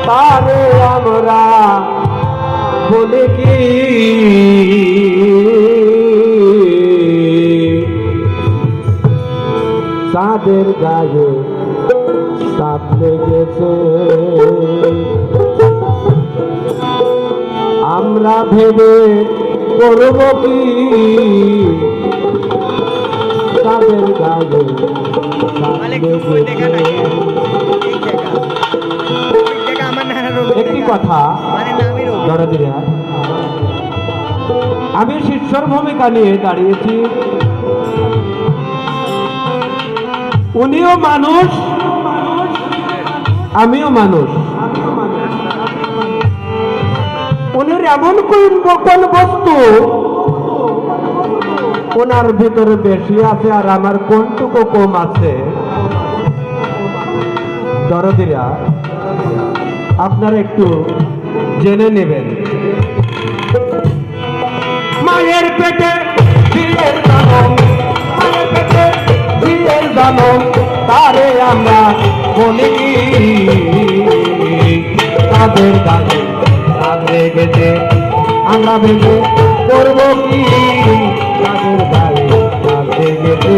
তারে আমরা বলে কি চাঁদের গায়ে চাঁদ লেগেছে আমরা ভেবে করব কি চাঁদের গায়ে একটি কথা দরদিরা আমি শিষ্যর ভূমিকা নিয়ে দাঁড়িয়েছি উনিও মানুষ আমিও মানুষ উনি এমন কোন বস্তু ওনার ভিতরে বেশি আছে আর আমার কোনটুকু কম আছে দরদিরা আপনারা একটু জেনে নেবেন মায়ের পেটে বিয়ের জনম মায়ের পেটে বিয়ের জনম তারে আমরা বলি তাদের গায়ে চাঁদ লেগেছে আমরা ভেবে করব কি তাদের গায়ে চাঁদ লেগেছে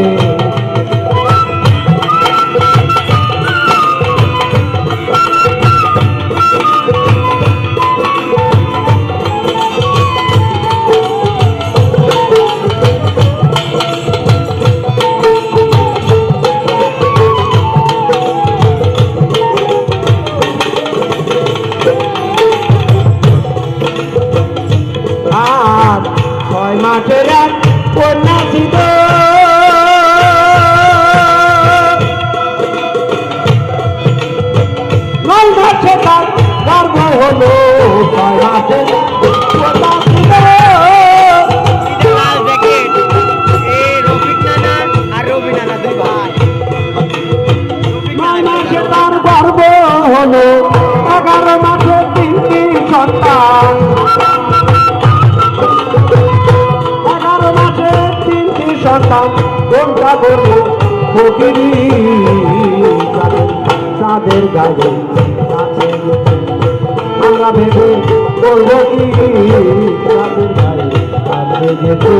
মাঠের এক কন্যা ছিল নয় মাসে তার গর্ভ হলো 6 মাসের কন্যা ছিল নয় মাসে তার গর্ভ হলো 11 মাসে 3টি সন্তান সন্তান কোনটা করবো ফকিরি চাঁদের গায়ে আমরা ভেবে করবো কি চাঁদের গায়ে চাঁদ লেগেছে